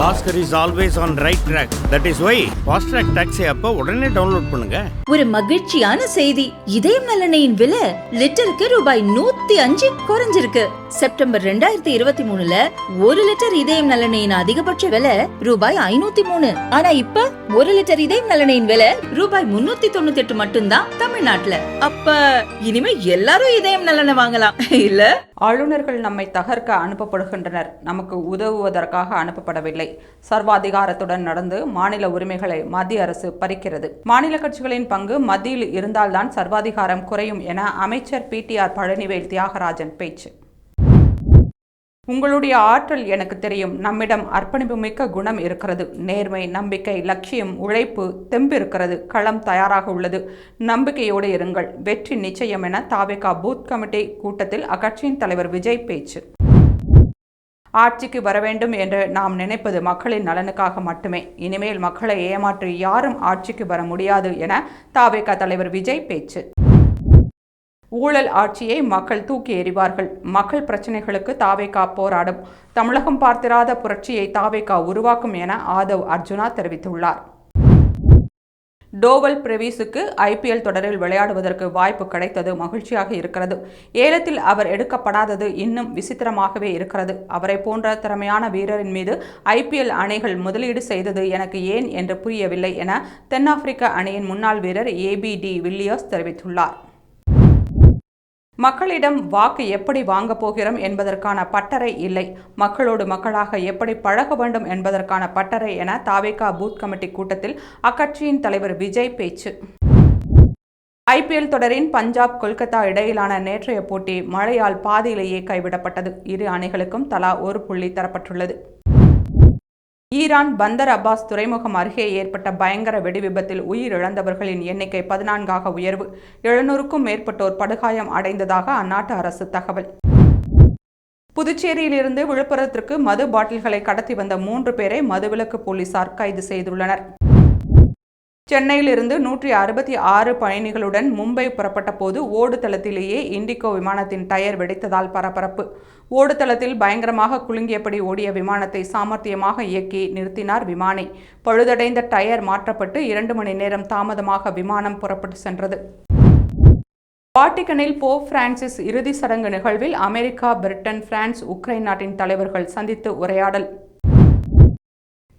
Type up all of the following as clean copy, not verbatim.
Oscar is always on right track. That is why Fast Track Taxi app உடனே download பண்ணுங்க. ஒரு மகிழ்ச்சியான செய்தி. இதயம் நல்லெண்ணெயின் விலை லிட்டருக்கு ரூபாய் 105 குறைஞ்சிருக்கு. செப்டம்பர் 2023ல 1 லிட்டர் இதயம் நல்லெண்ணெயின் அதிகபட்ச விலை ரூபாய் 503. ஆனா இப்ப 1 லிட்டர் இதயம் நல்லெண்ணெயின் விலை ரூபாய் 398 மட்டும்தான் தமிழ்நாட்டுல. அப்ப இனிமே எல்லாரும் இதயம் நல்லெண்ணெய் வாங்கலாம் இல்ல? ஆளுநர்கள் நம்மை தகர்க்க அனுப்பப்படுகின்றனர், நமக்கு உதவுவதற்காக அனுப்பப்படவில்லை. சர்வாதிகாரத்துடன் நடந்து மாநில உரிமைகளை மத்திய அரசு பறிக்கிறது. மாநில கட்சிகளின் பங்கு மத்தியில் இருந்தால்தான் சர்வாதிகாரம் குறையும் என அமைச்சர் PTR பழனிவேல் தியாகராஜன் பேச்சு. உங்களுடைய ஆற்றல் எனக்கு தெரியும். நம்மிடம் அர்ப்பணிப்பு மிக்க குணம் இருக்கிறது. நேர்மை, நம்பிக்கை, லட்சியம், உழைப்பு, தெம்பு இருக்கிறது. களம் தயாராக உள்ளது. நம்பிக்கையோடு இருங்கள். வெற்றி நிச்சயம் என தாவேகா பூத் கமிட்டி கூட்டத்தில் அக்கட்சியின் தலைவர் விஜய் பேச்சு. ஆட்சிக்கு வர வேண்டும் என்று நாம் நினைப்பது மக்களின் நலனுக்காக மட்டுமே. இனிமேல் மக்களை ஏமாற்றி யாரும் ஆட்சிக்கு வர முடியாது என தாவேகா தலைவர் விஜய் பேச்சு. ஊழல் ஆட்சியை மக்கள் தூக்கி எறிவார்கள். மக்கள் பிரச்சனைகளுக்கு தாவேகா போராடும். தமிழகம் பார்த்திராத புரட்சியை தாவேகா உருவாக்கும் என ஆதவ் அர்ஜுனா தெரிவித்துள்ளார். டோவல் பிரேவிஸுக்கு IPL தொடரில் விளையாடுவதற்கு வாய்ப்பு கிடைத்தது மகிழ்ச்சியாக இருக்கிறது. ஏலத்தில் அவர் எடுக்கப்படாதது இன்னும் விசித்திரமாகவே இருக்கிறது. அவரை போன்ற திறமையான வீரரின் மீது IPL அணிகள் முதலீடு செய்தது எனக்கு ஏன் என்று புரியவில்லை என தென்னாப்பிரிக்க அணியின் முன்னாள் வீரர் AB de Villiers தெரிவித்துள்ளார். மக்களிடம் வாக்கு எப்படி வாங்க போகிறோம் என்பதற்கான பட்டறை இல்லை. மக்களோடு மக்களாக எப்படி பழக வேண்டும் என்பதற்கான பட்டறை என தாவேகா பூத் கமிட்டி கூட்டத்தில் அக்கட்சியின் தலைவர் விஜய் பேச்சு. IPL தொடரின் பஞ்சாப் கொல்கத்தா இடையிலான நேற்றைய போட்டி மழையால் பாதியிலேயே கைவிடப்பட்டது. இரு அணிகளுக்கும் தலா 1 புள்ளி தரப்பட்டுள்ளது. ஈரான் பந்தர் அப்பாஸ் துறைமுகம் அருகே ஏற்பட்ட பயங்கர வெடிவிபத்தில் உயிரிழந்தவர்களின் எண்ணிக்கை 14ஆக உயர்வு. 700க்கும் மேற்பட்டோர் படுகாயம் அடைந்ததாக அந்நாட்டு அரசு தகவல். புதுச்சேரியிலிருந்து விழுப்புரத்திற்கு மது பாட்டில்களை கடத்தி வந்த 3 பேரை மதுவிலக்கு போலீசார் கைது செய்துள்ளனர். சென்னையிலிருந்து 166 பயணிகளுடன் மும்பை புறப்பட்ட போது ஓடுதளத்திலேயே இண்டிகோ விமானத்தின் டயர் வெடித்ததால் பரபரப்பு. ஓடுதளத்தில் பயங்கரமாக குலுங்கியபடி ஓடிய விமானத்தை சாமர்த்தியமாக இயக்கி நிறுத்தினார் விமானி. பழுதடைந்த டயர் மாற்றப்பட்டு 2 மணி நேரம் தாமதமாக விமானம் புறப்பட்டு சென்றது. வாட்டிகனில் போப் பிரான்சிஸ் இறுதி சடங்கு நிகழ்வில் அமெரிக்கா, பிரிட்டன், பிரான்ஸ், உக்ரைன் நாட்டின் தலைவர்கள் சந்தித்து உரையாடல்.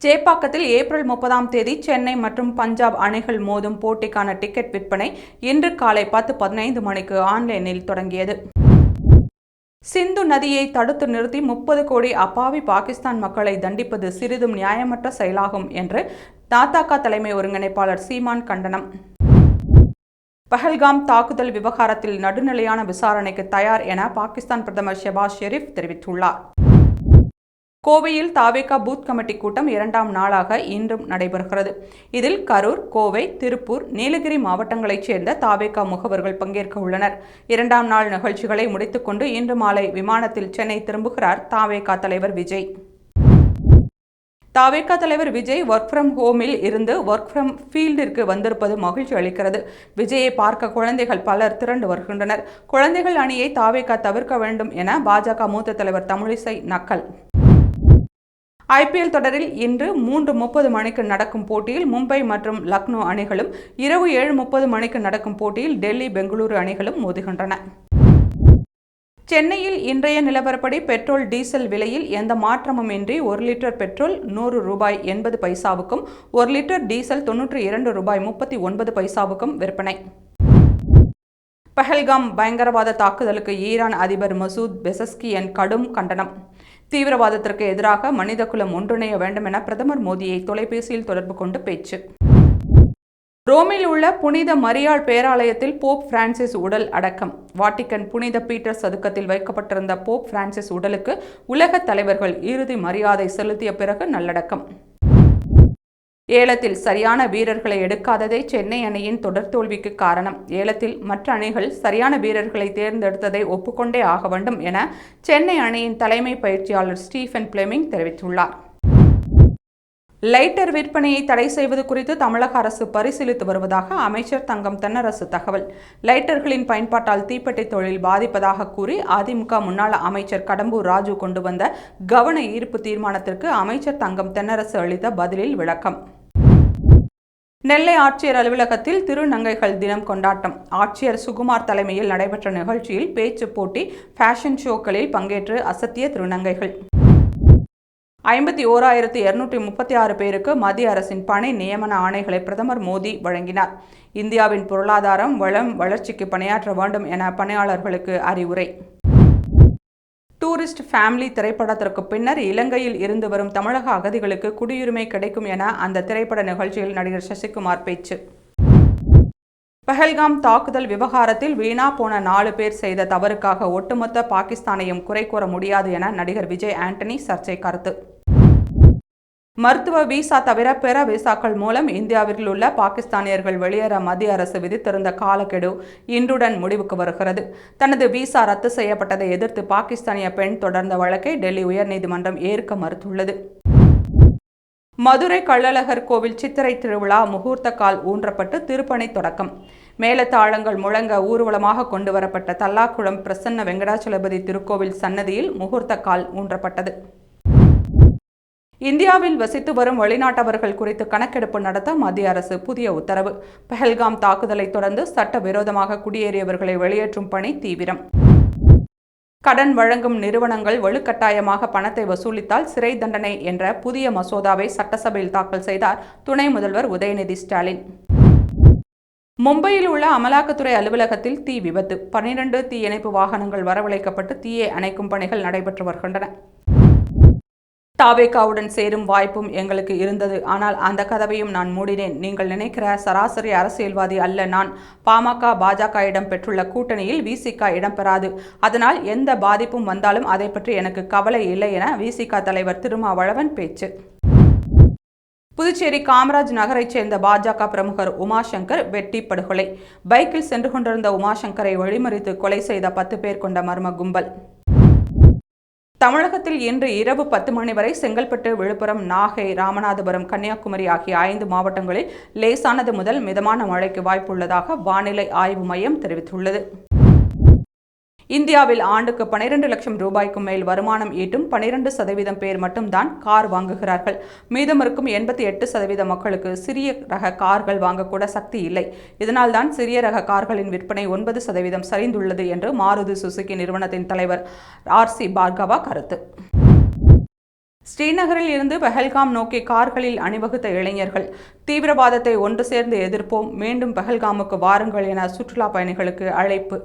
சேப்பாக்கத்தில் ஏப்ரல் 30ஆம் தேதி சென்னை மற்றும் பஞ்சாப் அணிகள் மோதும் போட்டிக்கான டிக்கெட் விற்பனை இன்று காலை 10:15 மணிக்கு ஆன்லைனில் தொடங்கியது. சிந்து நதியை தடுத்து நிறுத்தி 30 கோடி அப்பாவி பாகிஸ்தான் மக்களை தண்டிப்பது சிறிதும் நியாயமற்ற செயலாகும் என்று தாதக தலைமை ஒருங்கிணைப்பாளர் சீமான் கண்டனம். பஹல்காம் தாக்குதல் விவகாரத்தில் நடுநிலையான விசாரணைக்கு தயார் என பாகிஸ்தான் பிரதமர் ஷெபாஸ் ஷெரீப் தெரிவித்துள்ளார். கோவையில் தாவேகா பூத் கமிட்டி கூட்டம் 2ஆம் நாளாக இன்றும் நடைபெறுகிறது. இதில் கரூர், கோவை, திருப்பூர், நீலகிரி மாவட்டங்களைச் சேர்ந்த தாவேகா முகவர்கள் பங்கேற்க உள்ளனர். 2ஆம் நாள் நிகழ்ச்சிகளை முடித்துக்கொண்டு இன்று மாலை விமானத்தில் சென்னை திரும்புகிறார் தாவேகா தலைவர் விஜய். தாவேகா தலைவர் விஜய் ஒர்க் ஃப்ரம் ஹோமில் இருந்து ஒர்க் ஃப்ரம் ஃபீல்டிற்கு வந்திருப்பது மகிழ்ச்சி அளிக்கிறது. விஜயை பார்க்க குழந்தைகள் பலர் திரண்டு வருகின்றனர். குழந்தைகள் அணியை தாவேகா தவிர்க்க வேண்டும் என பாஜக மூத்த தலைவர் தமிழிசை நக்கல். IPL தொடரில் இன்று 3:30 மணிக்கு நடக்கும் போட்டியில் மும்பை மற்றும் லக்னோ அணிகளும், இரவு 7:30 மணிக்கு நடக்கும் போட்டியில் டெல்லி, பெங்களூரு அணிகளும் மோதுகின்றன. சென்னையில் இன்றைய நிலவரப்படி பெட்ரோல், டீசல் விலையில் எந்த மாற்றமும் இன்றி 1 லிட்டர் பெட்ரோல் 100 ரூபாய் 80 பைசாவுக்கும், 1 லிட்டர் டீசல் 92 ரூபாய் 39 பைசாவுக்கும் விற்பனை. பஹல்காம் பயங்கரவாத தாக்குதலுக்கு ஈரான் அதிபர் மசூத் பெசஸ்கியன் கடும் கண்டனம். தீவிரவாதத்திற்கு எதிராக மனிதகுலம் ஒன்றிணைய வேண்டும் என பிரதமர் மோடியை தொலைபேசியில் தொடர்பு கொண்டு பேச்சு. ரோமில் உள்ள புனித மரியாள் பேராலயத்தில் போப் பிரான்சிஸ் உடல் அடக்கம். வாட்டிகன் புனித பீட்டர் சதுக்கத்தில் வைக்கப்பட்டிருந்த போப் பிரான்சிஸ் உடலுக்கு உலக தலைவர்கள் இறுதி மரியாதை செலுத்திய பிறகு நல்லடக்கம். ஏலத்தில் சரியான வீரர்களை எடுக்காததே சென்னை அணியின் தொடர் தோல்விக்கு காரணம். ஏலத்தில் மற்ற அணிகள் சரியான வீரர்களை தேர்ந்தெடுத்ததை ஒப்புக்கொண்டே ஆக வேண்டும் என சென்னை அணியின் தலைமை பயிற்சியாளர் ஸ்டீஃபன் பிளெமிங் தெரிவித்துள்ளார். லைட்டர் விற்பனையை தடை செய்வது குறித்து தமிழக அரசு பரிசீலித்து வருவதாக அமைச்சர் தங்கம் தென்னரசு தகவல். லைட்டர்களின் பயன்பாட்டால் தீப்பெட்டி தொழில் பாதிப்பதாக கூறி அதிமுக முன்னாள் அமைச்சர் கடம்பூர் ராஜு கொண்டு வந்த கவன ஈர்ப்பு தீர்மானத்திற்கு அமைச்சர் தங்கம் தென்னரசு அளித்த பதிலில் விளக்கம். நெல்லை ஆட்சியர் அலுவலகத்தில் திருநங்கைகள் தினம் கொண்டாட்டம். ஆட்சியர் சுகுமார் தலைமையில் நடைபெற்ற நிகழ்ச்சியில் பேச்சு போட்டி, ஃபேஷன் ஷோக்களில் பங்கேற்று அசத்திய திருநங்கைகள். 51,236 பேருக்கு மத்திய அரசின் பணி நியமன ஆணைகளை பிரதமர் மோடி வழங்கினார். இந்தியாவின் பொருளாதாரம், வளம், வளர்ச்சிக்கு பணியாற்ற வேண்டும் என பணியாளர்களுக்கு அறிவுரை. டூரிஸ்ட் ஃபேமிலி திரைப்படத்திற்கு பின்னர் இலங்கையில் இருந்து வரும் தமிழக அகதிகளுக்கு குடியுரிமை கிடைக்கும் என அந்த திரைப்பட நிகழ்ச்சியில் நடிகர் சசிகுமார் பேச்சு. பஹல்காம் தாக்குதல் விவகாரத்தில் வீணா போன 4 பேர் செய்த தவறுக்காக ஒட்டுமொத்த பாகிஸ்தானையும் குறை கூற முடியாது என நடிகர் விஜய் ஆண்டனி சர்ச்சை கருத்து. மருத்துவ விசா தவிர பிற விசாக்கள் மூலம் இந்தியாவில் உள்ள பாகிஸ்தானியர்கள் வெளியேற மத்திய அரசு விதித்திருந்த காலக்கெடு இன்றுடன் முடிவுக்கு வருகிறது. தனது விசா ரத்து செய்யப்பட்டதை எதிர்த்து பாகிஸ்தானிய பெண் தொடர்ந்த வழக்கை டெல்லி உயர்நீதிமன்றம் ஏற்க மறுத்துள்ளது. மதுரை கள்ளழகர் கோவில் சித்திரை திருவிழா முகூர்த்த கால் ஊன்றப்பட்டு திருப்பணி தொடக்கம். மேளதாளங்கள் முழங்க ஊர்வலமாக கொண்டுவரப்பட்ட தல்லாக்குளம் பிரசன்ன வெங்கடாச்சலபதி திருக்கோவில் சன்னதியில் முகூர்த்த கால் ஊன்றப்பட்டது. இந்தியாவில் வசித்து வரும் வெளிநாட்டவர்கள் குறித்து கணக்கெடுப்பு நடத்த மத்திய அரசு புதிய உத்தரவு. பஹல்காம் தாக்குதலை தொடர்ந்து சட்டவிரோதமாக குடியேறியவர்களை வெளியேற்றும் பணி தீவிரம். கடன் வழங்கும் நிறுவனங்கள் வலுக்கட்டாயமாக பணத்தை வசூலித்தால் சிறை தண்டனை என்ற புதிய மசோதாவை சட்டசபையில் தாக்கல் செய்தார் துணை முதல்வர் உதயநிதி ஸ்டாலின். மும்பையில் உள்ள அமலாக்கத்துறை அலுவலகத்தில் தீ விபத்து. 12 தீயணைப்பு வாகனங்கள் வரவழைக்கப்பட்டு தீயை அணைக்கும் பணிகள் நடைபெற்று வருகின்றன. தாவேகாவுடன் சேரும் வாய்ப்பும் எங்களுக்கு இருந்தது. ஆனால் அந்த கதவையும் நான் மூடினேன். நீங்கள் நினைக்கிற சராசரி அரசியல்வாதி அல்ல நான். பாமக, பாஜக இடம் பெற்றுள்ள கூட்டணியில் விசிக இடம்பெறாது. அதனால் எந்த பாதிப்பும் வந்தாலும் அதை பற்றி எனக்கு கவலை இல்லை என விசிக தலைவர் திருமாவளவன் பேச்சு. புதுச்சேரி காமராஜ் நகரைச் சேர்ந்த பாஜக பிரமுகர் உமாசங்கர் வெட்டி படுகொலை. பைக்கில் சென்று கொண்டிருந்த உமாசங்கரை வழிமறித்து கொலை செய்த 10 பேர் கொண்ட மர்ம கும்பல். தமிழகத்தில் இன்று இரவு 10 மணி வரை செங்கல்பட்டு, விழுப்புரம், நாகை, ராமநாதபுரம், கன்னியாகுமரி ஆகிய 5 மாவட்டங்களில் லேசானது முதல் மிதமான மழைக்கு வாய்ப்புள்ளதாக வானிலை ஆய்வு மையம் தெரிவித்துள்ளது. இந்தியாவில் ஆண்டுக்கு 12 லட்சம் ரூபாய்க்கும் மேல் வருமானம் ஈட்டும் 12% பேர் மட்டும்தான் கார் வாங்குகிறார்கள். மீதமிருக்கும் 88% மக்களுக்கு சிறிய ரக கார்கள் வாங்கக்கூட சக்தி இல்லை. இதனால்தான் சிறிய ரக கார்களின் விற்பனை 9% சரிந்துள்ளது என்று மாருதி சுசுகி நிறுவனத்தின் தலைவர் RC பார்கவா கருத்து. ஸ்ரீநகரில் இருந்து பஹல்காம் நோக்கி கார்களில் அணிவகுத்த இளைஞர்கள். தீவிரவாதத்தை ஒன்று சேர்ந்து எதிர்ப்போம், மீண்டும் பஹல்காமுக்கு வாருங்கள் என சுற்றுலா பயணிகளுக்கு அழைப்பு.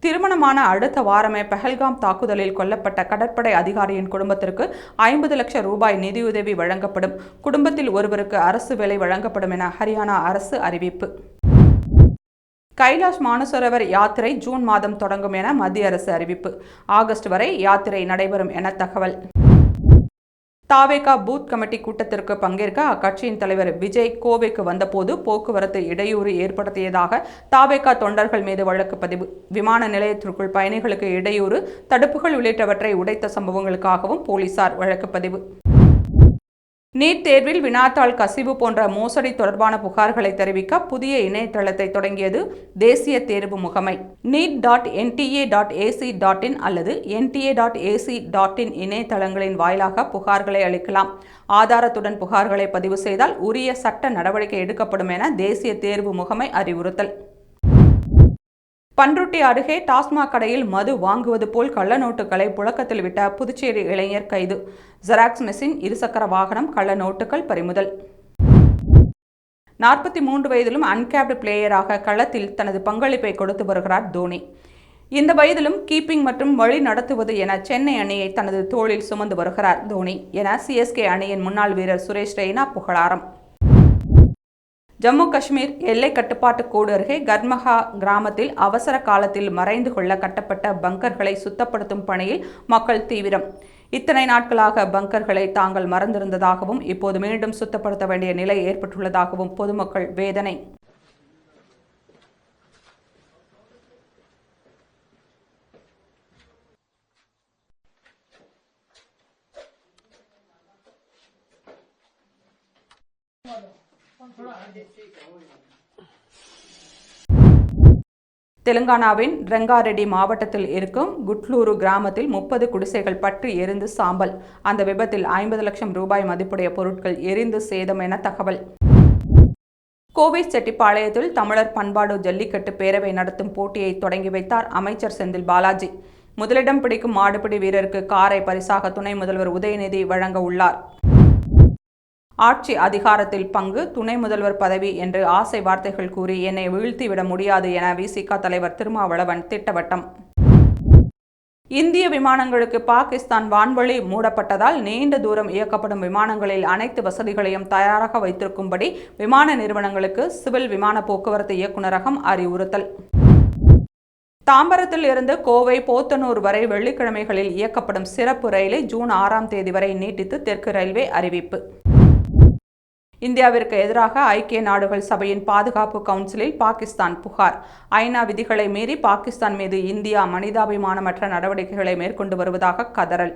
திருமணமான அடுத்த வாரமே பஹல்காம் தாக்குதலில் கொல்லப்பட்ட கடற்படை அதிகாரியின் குடும்பத்திற்கு 50 லட்சம் ரூபாய் நிதியுதவி வழங்கப்படும். குடும்பத்தில் ஒருவருக்கு அரசு வேலை வழங்கப்படும் என ஹரியானா அரசு அறிவிப்பு. கைலாஷ் மானசரோவர் யாத்திரை ஜூன் மாதம் தொடங்கும் என மத்திய அரசு அறிவிப்பு. ஆகஸ்ட் வரை யாத்திரை நடைபெறும் என தகவல். தாவேகா பூத் கமிட்டி கூட்டத்திற்கு பங்கேற்க அக்கட்சியின் தலைவர் விஜய் கோவைக்கு வந்தபோது போக்குவரத்து இடையூறு ஏற்படுத்தியதாக தாவேகா தொண்டர்கள் மீது வழக்கு பதிவு. விமான நிலையத்திற்குள் பயணிகளுக்கு இடையூறு, தடுப்புகள் உள்ளிட்டவற்றை உடைத்த சம்பவங்களுக்காகவும் போலீசார் வழக்கு பதிவு. நீட் தேர்வில் வினாத்தாள் கசிவு போன்ற மோசடி தொடர்பான புகார்களை தெரிவிக்க புதிய இணையதளத்தை தொடங்கியது தேசிய தேர்வு முகமை. neet.nta.ac.in அல்லது nta.ac.in இணையதளங்களின் வாயிலாக புகார்களை அளிக்கலாம். ஆதாரத்துடன் புகார்களை பதிவு செய்தால் உரிய சட்ட நடவடிக்கை எடுக்கப்படும் என தேசிய தேர்வு முகமை அறிவுறுத்தல். பன்ருட்டி அருகே டாஸ்மாக் கடையில் மது வாங்குவது போல் கள்ள நோட்டுகளை புழக்கத்தில் விட்ட புதுச்சேரி இளைஞர் கைது. ஜெராக்ஸ் மெஷின், இருசக்கர வாகனம், கள்ள நோட்டுகள் பறிமுதல். 43 வயதிலும் அன்கேப்டு பிளேயராக களத்தில் தனது பங்களிப்பை கொடுத்து வருகிறார் தோனி. இந்த வயதிலும் கீப்பிங் மற்றும் வழி நடத்துவது என சென்னை அணியை தனது தோளில் சுமந்து வருகிறார் தோனி என CSK அணியின் முன்னாள் வீரர் சுரேஷ் ரெய்னா புகழாரம். ஜம்மு காஷ்மீர் எல்லை கட்டுப்பாட்டு கோடு அருகே கர்மஹா கிராமத்தில் அவசர காலத்தில் மறைந்து கொள்ள கட்டப்பட்ட பங்கர்களை சுத்தப்படுத்தும் பணியில் மக்கள் தீவிரம். இத்தனை நாட்களாக பங்கர்களை தாங்கள் மறந்திருந்ததாகவும் இப்போது மீண்டும் சுத்தப்படுத்த வேண்டிய நிலை ஏற்பட்டுள்ளதாகவும் பொதுமக்கள் வேதனை. தெலுங்கானாவின் ரெங்காரெட்டி மாவட்டத்தில் இருக்கும் குட்லூரு கிராமத்தில் 30 குடிசைகள் பற்றி எரிந்து சாம்பல். அந்த விபத்தில் 50 லட்சம் ரூபாய் மதிப்புடைய பொருட்கள் எரிந்து சேதம் என தகவல். கோவை செட்டிப்பாளையத்தில் தமிழர் பண்பாடு ஜல்லிக்கட்டு பேரவை நடத்தும் போட்டியை தொடங்கி வைத்தார் அமைச்சர் செந்தில் பாலாஜி. முதலிடம் பிடிக்கும் மாடுபிடி வீரருக்கு காரை பரிசாக துணை முதல்வர் உதயநிதி வழங்க உள்ளார். ஆட்சி அதிகாரத்தில் பங்கு, துணை முதல்வர் பதவி என்று ஆசை வார்த்தைகள் கூறி என்னை வீழ்த்திவிட முடியாது என விசிக தலைவர் திருமாவளவன் திட்டவட்டம். இந்திய விமானங்களுக்கு பாகிஸ்தான் வான்வழி மூடப்பட்டதால் நீண்ட தூரம் இயக்கப்படும் விமானங்களில் அனைத்து வசதிகளையும் தயாராக வைத்திருக்கும்படி விமான நிறுவனங்களுக்கு சிவில் விமான போக்குவரத்து இயக்குநரகம் அறிவுறுத்தல். தாம்பரத்தில் இருந்து கோவை போத்தனூர் வரை வெள்ளிக்கிழமைகளில் இயக்கப்படும் சிறப்பு ரயிலை ஜூன் 6ஆம் தேதி வரை நீட்டித்து தெற்கு ரயில்வே அறிவிப்பு. இந்தியாவிற்கு எதிராக ஐக்கிய நாடுகள் சபையின் பாதுகாப்பு கவுன்சிலில் பாகிஸ்தான் புகார். ஐநா விதிகளை மீறி பாகிஸ்தான் மீது இந்தியா மனிதாபிமானமற்ற நடவடிக்கைகளை மேற்கொண்டு வருவதாக கதறல்.